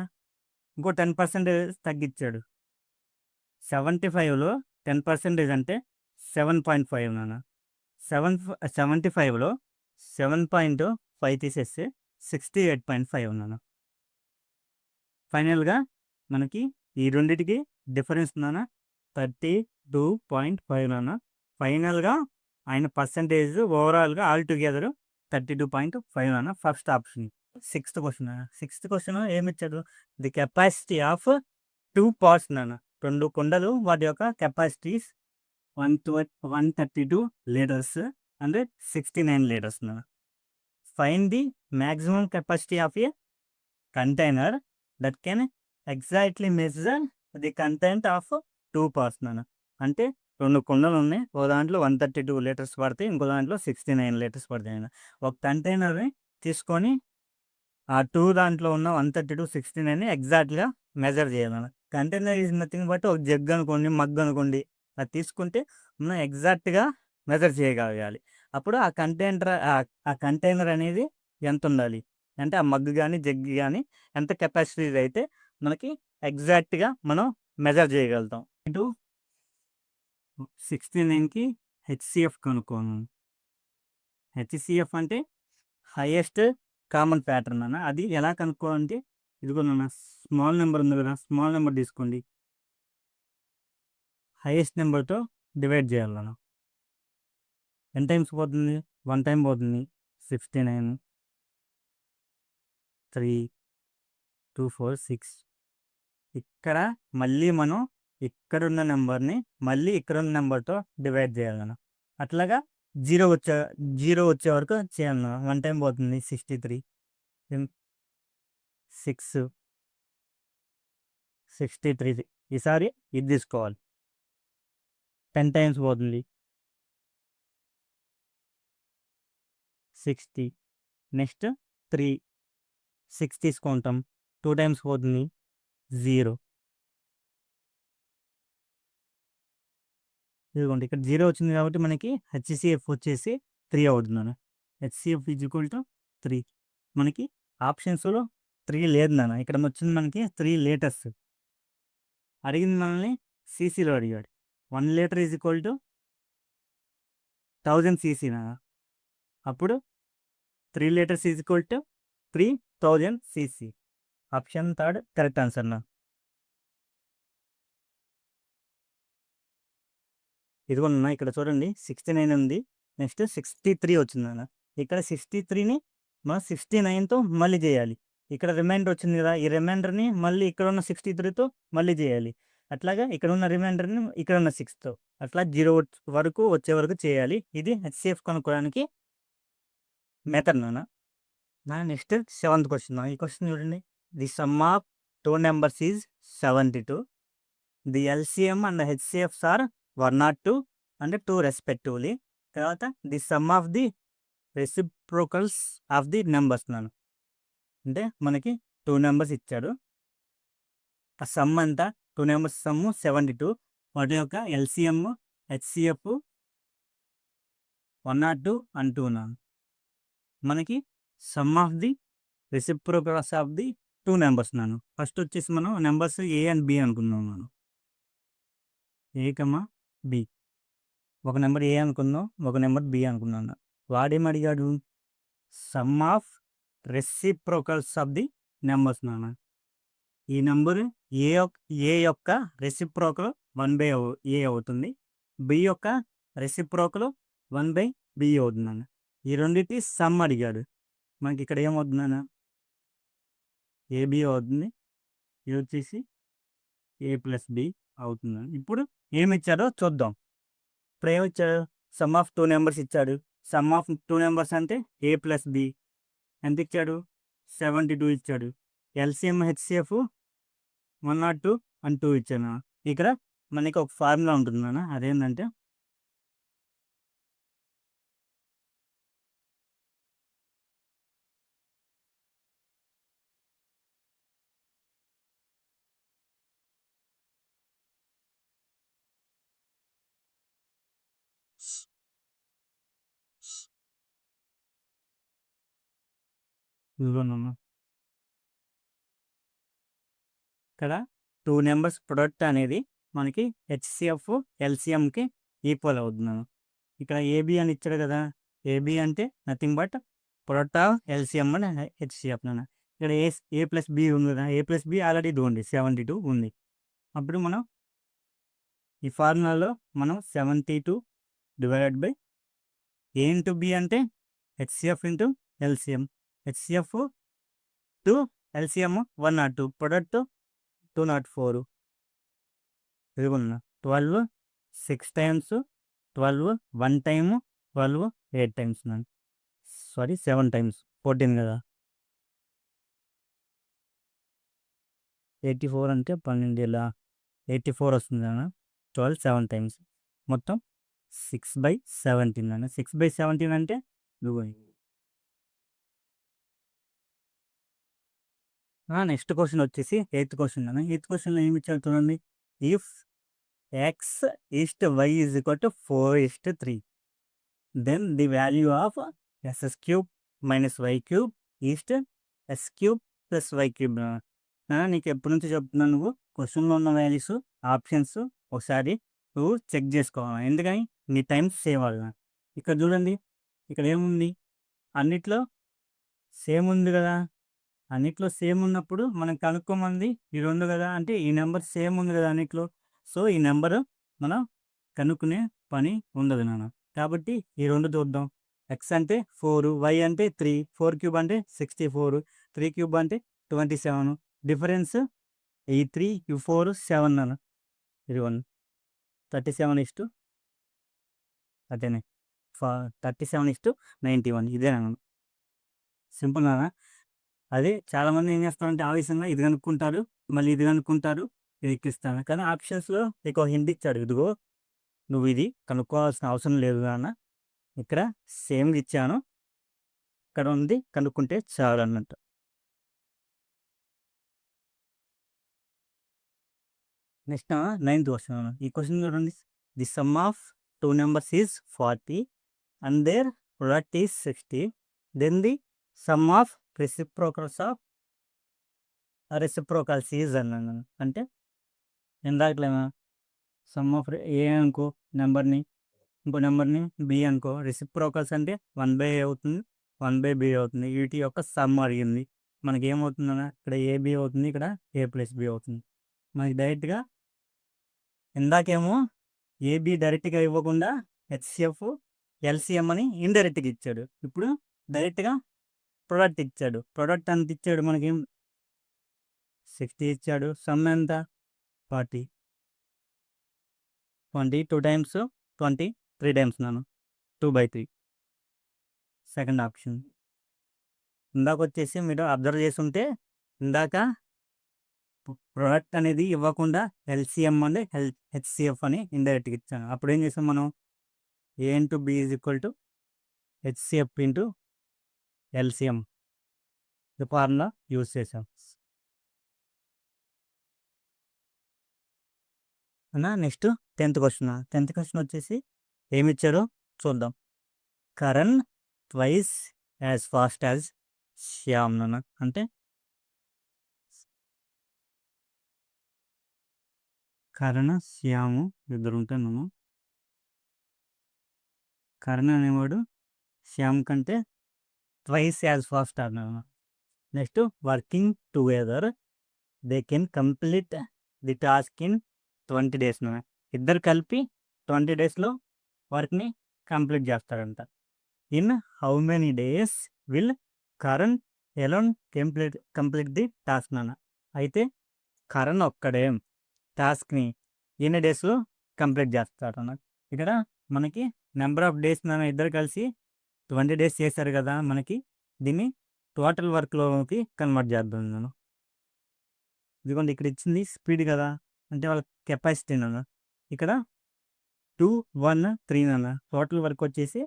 ఇంకో 10% తగ్గించాడు. 75లో 10% అంటే 7.5 నాన్న. 75లో 7.5 తీసేస్తే 68.5 నాన్న. ఫైనల్గా మనకి ఈ రెండింటికి డిఫరెన్స్ నాన్న 32.5 నాన్న. ఫైనల్గా ఆయన పర్సంటేజ్ ఓవరాల్గా ఆల్ టుగెదర్ 32.5 నాన్న. First option. సిక్స్త్ క్వశ్చన్ ఏమి ఇచ్చాడు, ది కెపాసిటీ ఆఫ్ 2 పాట్స్ నాన్న. 2 కుండలు వాటి యొక్క కెపాసిటీస్ 132 లీటర్స్ అండ్ 69 లీటర్స్ నాన్న. Find the maximum capacity of a container that can exactly measure the content of 2 parts నాన్న. అంటే 2 కుండలు ఉన్నాయి, ఒక దాంట్లో 132 లీటర్స్ పడతాయి, ఇంకో దాంట్లో 69 లీటర్స్ పడతాయి. ఒక కంటైనర్ని తీసుకొని ఆ 2 దాంట్లో ఉన్న 132, 69 ఎగ్జాక్ట్గా మెజర్ చేయాలన్న. కంటైనర్ ఈజ్ నథింగ్ బట్ ఒక జగ్ అనుకోండి, మగ్ అనుకోండి, అది తీసుకుంటే మనం ఎగ్జాక్ట్గా మెజర్ చేయగలగాలి. అప్పుడు ఆ కంటైనర్ అనేది ఎంత ఉండాలి అంటే ఆ మగ్ కానీ జగ్ కానీ ఎంత కెపాసిటీ అయితే మనకి ఎగ్జాక్ట్గా మనం మెజర్ చేయగలుగుతాం. ఇటు 69కి హెచ్సిఎఫ్ కనుక్కోను. హెచ్సిఎఫ్ అంటే హైయెస్ట్ కామన్ ప్యాటర్న్ అన్న. అది ఎలా కనుక్కోవాలంటే ఇదిగోనన్న స్మాల్ నెంబర్ ఉంది కదా, స్మాల్ నెంబర్ తీసుకోండి, హైయెస్ట్ నెంబర్తో డివైడ్ చేయాలన్న. ఎన్ టైమ్స్ పోతుంది, 1 టైం పోతుంది. 69, 3, 2, 4, 6. ఇక్కడ మళ్ళీ మనం ఇక్కడున్న నెంబర్ని మళ్ళీ ఇక్కడున్న నెంబర్తో డివైడ్ చేయాలన్న. అట్లాగా 0 వచ్చే వరకు చేయాలన్న. 1 టైం పోతుంది 63, 6, 63. ఈసారి ఇది తీసుకోవాలి, 10 టైమ్స్ పోతుంది 60. నెక్స్ట్ 3, 6 తీసుకుంటాం, 2 టైమ్స్ పోతుంది 0. ఇదిగోండి ఇక్కడ 0 వచ్చింది కాబట్టి మనకి హెచ్సిఎఫ్ వచ్చేసి 3 అవుతుంది. HCF is equal to 3. మనకి ఆప్షన్స్లో 3 లేదు నాన్న. ఇక్కడ వచ్చింది మనకి 3 లీటర్స్. అడిగింది మనల్ని సీసీలో అడిగాడు. 1 litre is equal to 1000 CC నాన్న. అప్పుడు 3 litres is equal to 3000 CC. Option 3 correct answer నా. ఇదిగోండి ఇక్కడ చూడండి 69 ఉంది, నెక్స్ట్ 63 వచ్చింది నాన్న. ఇక్కడ 63ని మనం 69తో మళ్ళీ చేయాలి. ఇక్కడ రిమైండర్ వచ్చింది కదా, ఈ రిమైండర్ని మళ్ళీ ఇక్కడ ఉన్న 63తో మళ్ళీ చేయాలి. అట్లాగా ఇక్కడ ఉన్న రిమైండర్ని ఇక్కడ ఉన్న 6తో అట్లా 0 వరకు వచ్చే వరకు చేయాలి. ఇది హెచ్సిఎఫ్ కనుక్కోవడానికి మెథడ్ నాన్న. Next seventh question. ఈ క్వశ్చన్ చూడండి. The sum of two numbers is 72. The LCM and HCFs are 102 and 2 respectively. తర్వాత the sum of the reciprocals of the numbers అన్నాను. అంటే మనకి 2 నెంబర్స్ ఇచ్చాడు. ఆ సమ్ అంతా 2 నెంబర్స్ సమ్ 72. వాటి యొక్క ఎల్సిఎం, హెచ్సిఎఫ్ 102 అండ్ 2 అన్నాను. మనకి some of the reciprocals of the 2 numbers అన్నాను. ఫస్ట్ వచ్చేసి మనం నెంబర్స్ ఏ అండ్ బి అనుకుందాం. మనం ఏ కమా బి, ఒక నెంబర్ ఏ అనుకుందాం, ఒక నెంబర్ బి అనుకున్నాం. వాడేం అడిగాడు? Some of reciprocals of the numbers నాన్న. ఈ నెంబర్ ఏ యొక్క రెసిప్రోకల్ 1/a అవుతుంది, బి యొక్క రెసిప్రోకల్ 1/b అవుతుంది అన్న. ఈ రెండింటి సమ్ అడిగాడు. మనకి ఇక్కడ ఏమవుతుంది అన్న? ఏబి అవుతుంది. ఇది వచ్చేసి a+b అవుతుంది. ఇప్పుడు ఏమి ఇచ్చాడో చూద్దాం. ఇప్పుడు ఏమిచ్చాడు? సమ్ ఆఫ్ 2 నెంబర్స్ ఇచ్చాడు. సమ్ ఆఫ్ 2 నెంబర్స్ అంటే a+b ఎంత ఇచ్చాడు? 72 ఇచ్చాడు. ఎల్సిఎం హెచ్సిఎఫ్ 102 అండ్ 2 ఇచ్చాను. ఇక్కడ మనకి ఒక ఫార్ములా ఉంటుంది నాన్న. అదేంటంటే ఇదిగోనమ్మా, ఇక్కడ 2 నెంబర్స్ ప్రొడక్ట్ అనేది మనకి హెచ్సిఎఫ్ ఎల్సిఎంకి ఈక్వల్ అవుతున్నాను. ఇక్కడ ఏబి అని ఇచ్చాడు కదా. ఏబి అంటే nothing but product of LCM and HCF నాన్న. ఇక్కడ a+b ఉంది కదా. a+b ఆల్రెడీ ఉంది, 72 ఉంది. అప్పుడు మనం ఈ ఫార్ములాలో మనం 72 divided by A into B అంటే HCF into LCM. HCF 2, LCM 102, product 204. ఇదిగోండి 12 6 టైమ్స్, 12 1 టైమ్, 12 8 టైమ్స్ నన్ను. సారీ 7 టైమ్స్, 14 కదా. 84 అంటే 12 ఇలా 84 వస్తుంది అన్న. 12 7 టైమ్స్, మొత్తం 6/17 అన్న. 6/17 అంటే నెక్స్ట్ క్వశ్చన్ వచ్చేసి 8th క్వశ్చన్ అన్న. 8th క్వశ్చన్లో ఏమి ఇచ్చారు చూడండి. If x is to y is equal to 4:3, then the value of s³ minus y³ is to s³ plus y³. నీకు ఎప్పటి నుంచి చెప్తున్నాను, నువ్వు క్వశ్చన్లో ఉన్న వాల్యూస్ ఆప్షన్స్ ఒకసారి నువ్వు చెక్ చేసుకోవాలి. ఎందుకని? నీ టైం సేవ్ అవ్వాలి. ఇక్కడ చూడండి, ఇక్కడ ఏముంది? అన్నిట్లో సేమ్ ఉంది కదా. అన్నిట్లో సేమ్ ఉన్నప్పుడు మనం కనుక్కోమంది ఈ 2 కదా. అంటే ఈ నెంబర్ సేమ్ ఉంది కదా అన్నిట్లో. సో ఈ నెంబరు మనం కనుక్కునే పని ఉండదు నాన్న. కాబట్టి ఈ 2 చూద్దాం. ఎక్స్ అంటే 4, వై అంటే 3, 4³ అంటే 64, 3³ అంటే 27. డిఫరెన్స్ ఈ 3, ఈ 4, 7 నాన్న. ఇది 1 37 అదేనే 37:91. ఇదే నాన్న, సింపుల్ నాన్న. అదే చాలామంది ఏం చేస్తారంటే ఆవేశంగా ఇది కనుక్కుంటారు, మళ్ళీ ఇది కనుక్కుంటారు, ఇది ఎక్కిస్తాను. కానీ ఆప్షన్స్లో నీకు ఒక హింట్ ఇచ్చాడు. ఇదిగో నువ్వు ఇది కనుక్కోవాల్సిన అవసరం లేదు నాన్న, ఇక్కడ సేమ్ ఇచ్చాను, ఇక్కడ ఉంది, కనుక్కుంటే చాలు అన్నట్టు. Next 9th question. ఈ క్వశ్చన్ చూడండి. The sum of 2 numbers is 40 and their product is 60. Then the sum of reciprocals is అన్నాను. అంటే ఇందాకలేమా సమ్ ఆఫ్ ఏ అనుకో నెంబర్ని, ఇంకో నెంబర్ని బి అనుకో. రెసిప్రోకల్స్ అంటే 1/a అవుతుంది, 1/b అవుతుంది. వీటి యొక్క సమ్ అడిగింది. మనకి ఏమవుతుందన్న, ఇక్కడ ఏబి అవుతుంది, ఇక్కడ a+b అవుతుంది. మనకి డైరెక్ట్గా ఇందాకేమో ఏబి డైరెక్ట్గా ఇవ్వకుండా హెచ్సిఎఫ్ ఎల్సిఎం అని ఇండైరెక్ట్గా ఇచ్చాడు. ఇప్పుడు డైరెక్ట్గా ప్రొడక్ట్ ఇచ్చాడు. ప్రొడక్ట్ అంత ఇచ్చాడు, మనకి 60 ఇచ్చాడు. సమ్ ఎంత? 40. 20 2 టైమ్స్ 20 3 టైమ్స్ నాను, 2/3. Second option. ఇందాక వచ్చేసి మీరు అబ్జర్వ్ చేసుంటే ఇందాక ప్రొడక్ట్ అనేది ఇవ్వకుండా ఎల్సిఎం అండ్ హెచ్సిఎఫ్ అని ఇండైరెక్ట్గా ఇచ్చాను. అప్పుడు ఏం చేసాం మనం A into B is equal to HCF into LCM ఈ ఫార్ములా యూజ్ చేసాం అన్నా. నెక్స్ట్ 10th క్వశ్చన్ వచ్చేసి ఏమి ఇచ్చారో చూద్దాం. Karan twice as fast as Shyam నాన్న. అంటే కరణ్ శ్యాము ఇద్దరు ఉంటాను నేను. కరణ్ అనేవాడు శ్యామ్ కంటే ట్వైస్ యాజ్ ఫాస్ట్ అన్నాను. Next working together they can complete the task in 20 days. ఇద్దరు కలిపి 20 daysలో వర్క్ని కంప్లీట్ చేస్తారంట. In how many days will Karan alone complete the task నాన్న. అయితే కరణ్ ఒక్కడే టాస్క్ని ఎన్ని డేస్లో కంప్లీట్ చేస్తాడు అన్న. ఇక్కడ మనకి నెంబర్ ఆఫ్ డేస్ నాన్న ఇద్దరు కలిసి 20 days చేశారు కదా, మనకి దీన్ని టోటల్ వర్క్లోకి కన్వర్ట్ చేద్దాం నేను. ఇదిగోండి ఇక్కడ ఇచ్చింది స్పీడ్ కదా, అంటే వాళ్ళ కెపాసిటీ నాన్న. ఇక్కడ 2, 1, 3 నాన్న. టోటల్ వర్క్ వచ్చేసి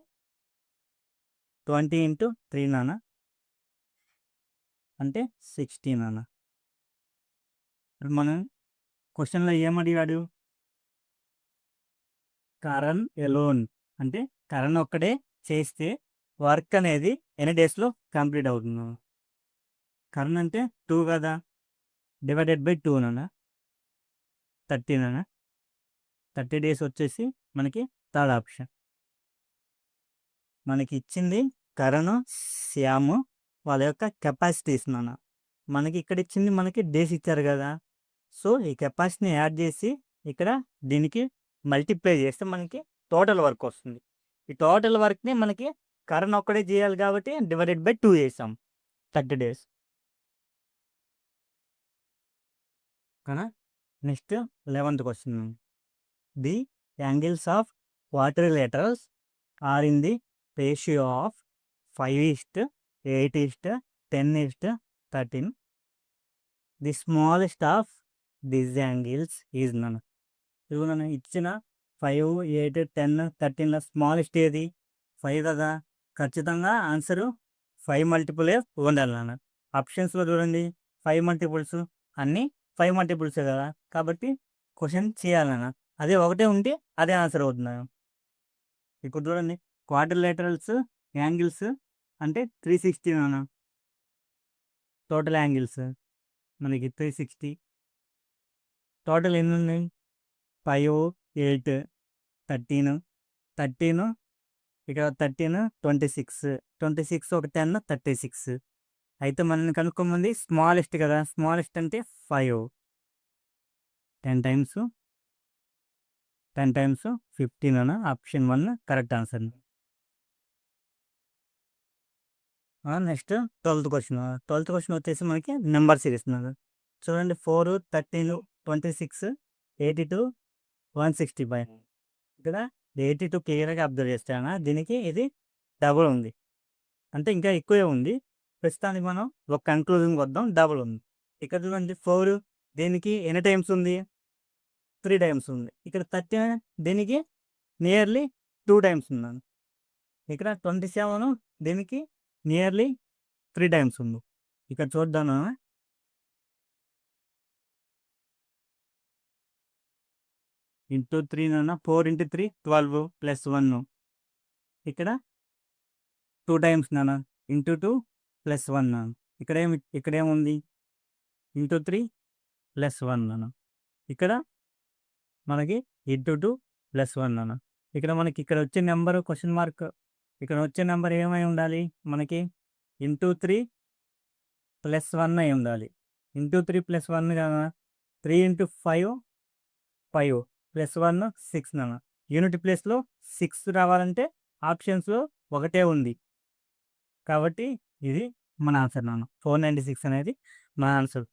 20 into 3 నాన్న, అంటే 60 నాన్న. ఇప్పుడు మనం క్వశ్చన్లో ఏమడిగాడు, కరణ్ ఎలోన్ అంటే కరణ్ ఒక్కడే చేస్తే వర్క్ అనేది ఎన్ని డేస్లో కంప్లీట్ అవుతుంది. కరణ్ అంటే 2 కదా, డివైడెడ్ బై 2 నాన్న, 30 నాన్న. 30 days వచ్చేసి మనకి థర్డ్ ఆప్షన్. మనకి ఇచ్చింది కరణ్ శ్యాము వాళ్ళ యొక్క కెపాసిటీస్ నాన్న. మనకి ఇక్కడ ఇచ్చింది మనకి డేస్ ఇచ్చారు కదా, సో ఈ కెపాసిటీని యాడ్ చేసి ఇక్కడ దీనికి మల్టిప్లై చేస్తే మనకి టోటల్ వర్క్ వస్తుంది. ఈ టోటల్ వర్క్ని మనకి కరణ్ ఒక్కడే చేయాలి కాబట్టి డివైడెడ్ బై 2 చేసాం 30 days. కానీ next 11th question. The angles of quadrilaterals are in the ratio of 5:8:10:13. The smallest of this angles is నన్. ఇదిగో నన్ను ఇచ్చిన 5, 8, 10, 13లో స్మాలెస్ట్ ఏది 5 కదా, ఖచ్చితంగా ఆన్సరు 5 మల్టిపులే ఉండాలి నాన్న. ఆప్షన్స్లో చూడండి 5 మల్టిపుల్స్ అన్నీ 5 మల్టిపుల్సే కదా, కాబట్టి క్వశ్చన్ చేయాలన్న. అదే ఒకటే ఉంటే అదే ఆన్సర్ అవుతుంది. ఇప్పుడు చూడండి క్వాడ్రిలేటరల్స్ యాంగిల్స్ అంటే 360 నాన్న. టోటల్ యాంగిల్స్ మనకి 360. టోటల్ ఎన్ని ఉన్నాయి 5, 8, 13, ఇక్కడ 13, 26 ఒక 10, 36. అయితే మనం కనుక్కోమంది స్మాలెస్ట్ కదా, స్మాలెస్ట్ అంటే 5. 10 times 15 అన్న. Option 1 correct answer. Next 12th question వచ్చేసి మనకి నెంబర్ సిరీస్ చూడండి. 4, 13, 26, 82, 165. ఇక్కడ 82 క్లియర్గా అబ్జర్వ్ చేస్తాను. దీనికి ఇది డబుల్ ఉంది, అంటే ఇంకా ఎక్కువే ఉంది. ప్రస్తుతానికి మనం ఒక కన్క్లూజన్కి వద్దాం, డబుల్ ఉంది. ఇక్కడ చూడండి 4 దీనికి ఎన్ని టైమ్స్ ఉంది 3 times ఉంది. ఇక్కడ 30 దీనికి నియర్లీ 2 times ఉన్నాను. ఇక్కడ 27 దీనికి నియర్లీ 3 times ఉంది. ఇక్కడ చూద్దాను ఇంటూ 3 నాన్న. 4 into 3 12 + 1. ఇక్కడ 2 times నాన్న, ఇంటూ 2 + 1 నాన్న. ఇక్కడేముంది ఇంటూ 3 + 1 నాన్న. ఇక్కడ మనకి ఇంటూ 2 + 1 నాన్న. ఇక్కడ మనకి ఇక్కడ వచ్చే నెంబర్ క్వశ్చన్ మార్క్, ఇక్కడ వచ్చే నెంబర్ ఏమై ఉండాలి మనకి ఇంటూ 3 + 1 అయి ఉండాలి. ఇంటూ 3 + 1 కదా, 3 into 5 5 + 1 6 నాన్న. యూనిట్ ప్లేస్లో 6 రావాలంటే ఆప్షన్స్లో ఒకటే ఉంది, కాబట్టి ఇది మన ఆన్సర్ నాన్న. 496 అనేది మన ఆన్సర్.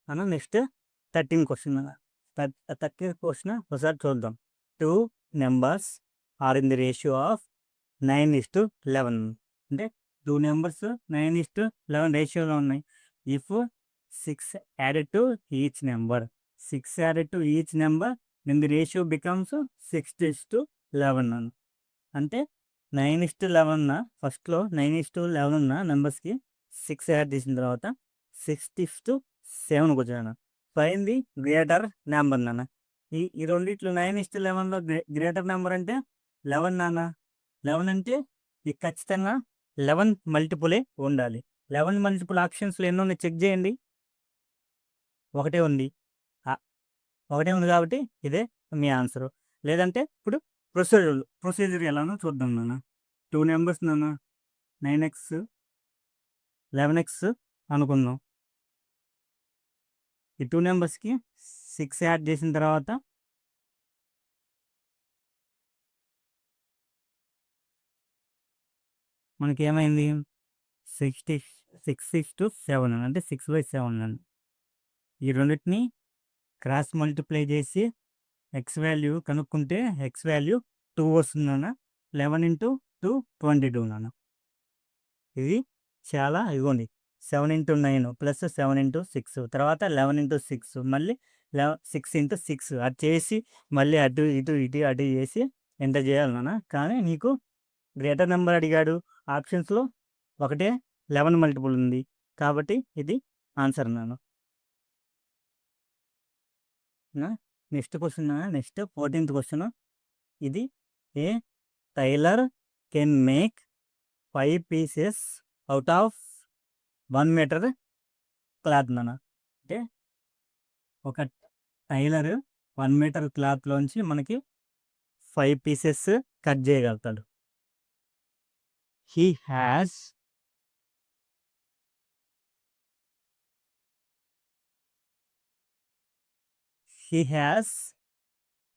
అన్న నెక్స్ట్ 13 క్వశ్చన్. 13 క్వశ్చన్ ఒకసారి చూద్దాం. 2 numbers are in the ratio of 9:11. అంటే 2 నెంబర్స్ 9:11 రేషియోలో ఉన్నాయి. If 6 added to each number, 6 added to each number then the ratio becomes 6:11. అంటే 9:11 ఫస్ట్‌లో 9:11 ఉన్న నెంబర్స్‌కి 6 యాడ్ చేసిన తర్వాత 6:7 వచ్చాను. ఫైండ్ ది గ్రేటర్ నెంబర్ నాన్న. ఈ రెండిట్లో 9:11లో గ్రేటర్ నెంబర్ అంటే 11 నాన్న. 11 అంటే ఇది ఖచ్చితంగా 11 మల్టిపులే ఉండాలి. 11 మల్టిపుల్ ఆప్షన్స్‌లో ఎన్ని ఉన్నాయి చెక్ చేయండి. ఒకటే ఉంది. ఒకటే ఉంది కాబట్టి ఇదే మీ ఆన్సరు. లేదంటే ఇప్పుడు ప్రొసీజర్ ఎలానో చూద్దాం నాన్న. 2 నెంబర్స్ నాన్న 9x 11x అనుకుందాం. ఈ 2 నెంబర్స్‌కి 6 యాడ్ చేసిన తర్వాత మనకేమైంది 6:7 అంటే 6/7 అండి. ఈ రెండిటిని క్రాస్ మల్టిప్లై చేసి ఎక్స్ వాల్యూ కనుక్కుంటే ఎక్స్ వాల్యూ 2 వస్తుంది నాన్న. 11 × 2 22 నాన్న. ఇది చాలా ఇదిగోండి 7 × 9 ప్లస్ 7 × 6 తర్వాత 11 × 6 మళ్ళీ 6 × 6 అది చేసి మళ్ళీ అటు చేసి ఎంటర్ చేయాలి నాన్న. కానీ నీకు గ్రేటర్ నెంబర్ అడిగాడు. ఆప్షన్స్‌లో ఒకటే 11 మల్టిపుల్ ఉంది. కాబట్టి ఇది ఆన్సర్ నాన్న. Next question next 14th question. ఇది a tailor can make 5 pieces out of 1 meter cloth నాన్న. అంటే ఒక టైలర్ 1 మీటర్ క్లాత్లోంచి మనకి 5 పీసెస్ కట్ చేయగలుగుతాడు. He has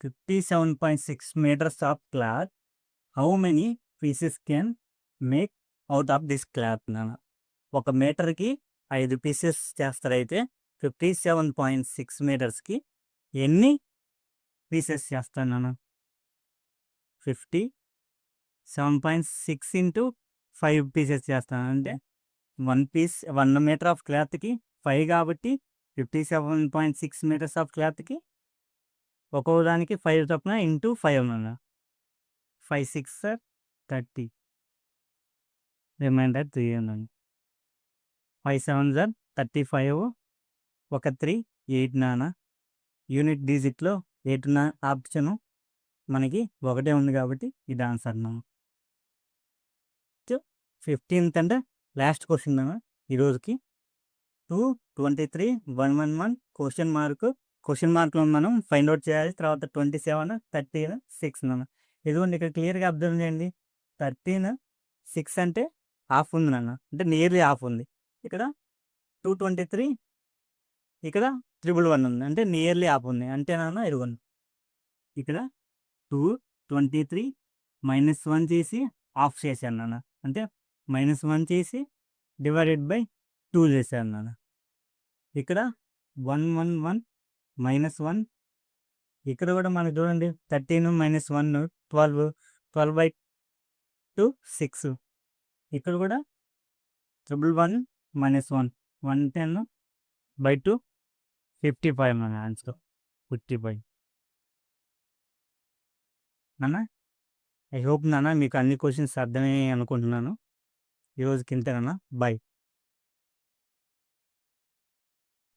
57.6 meters of cloth. How many pieces can make out of this cloth నాన్న? 1 మీటర్కి 5 pieces చేస్తారైతే 57.6 మీటర్స్కి ఎన్ని pieces చేస్తాను నాన్న? 57.6 × 5 పీసెస్ చేస్తాను. అంటే 1 మీటర్ ఆఫ్ క్లాత్కి 5 కాబట్టి 57.6 మీటర్స్ ఆఫ్ క్లాత్కి ఒక్కో దానికి 5 చొప్పున ఇంటూ 5 నాన్న. 5 6 30 రిమైండర్ 3 ఉందండి. 5 7 35 ఒక 3 8 నాన్న. యూనిట్ డిజిట్లో 8 ఉన్న ఆప్షను మనకి ఒకటే ఉంది కాబట్టి ఇది ఆన్సర్ నాన్న. 15th అండ్ లాస్ట్ క్వశ్చన్ నాన్న ఈరోజుకి. 223 111 క్వశ్చన్ మార్క్లో మనం ఫైండ్ అవుట్ చేయాలి. తర్వాత 27 13 6 నాన్న. ఇదిగోండి ఇక్కడ క్లియర్గా అబ్జర్వ్ చేయండి. 13 6 అంటే హాఫ్ ఉంది నాన్న. అంటే నియర్లీ హాఫ్ ఉంది. ఇక్కడ 223 ఇక్కడ 111 ఉంది. అంటే నియర్లీ హాఫ్ ఉంది. అంటే నాన్న ఇదిగోండి ఇక్కడ 223 -1 చేసి హాఫ్ చేశాను నాన్న. అంటే -1 చేసి డివైడెడ్ బై 2 చేశాను నాన్న. ఇక్కడ 111 -1 ఇక్కడ కూడా మనకు చూడండి 13 -1 12 12/2 6 ఇక్కడ కూడా 111 -1 110/2 55 మన ఆన్సర్ 55 నాన్న. ఐ హోప్ నాన్న మీకు అన్ని క్వశ్చన్స్ అర్థమయ్యాయి అనుకుంటున్నాను. ఈరోజుకి ఇంతేనా? బాయ్.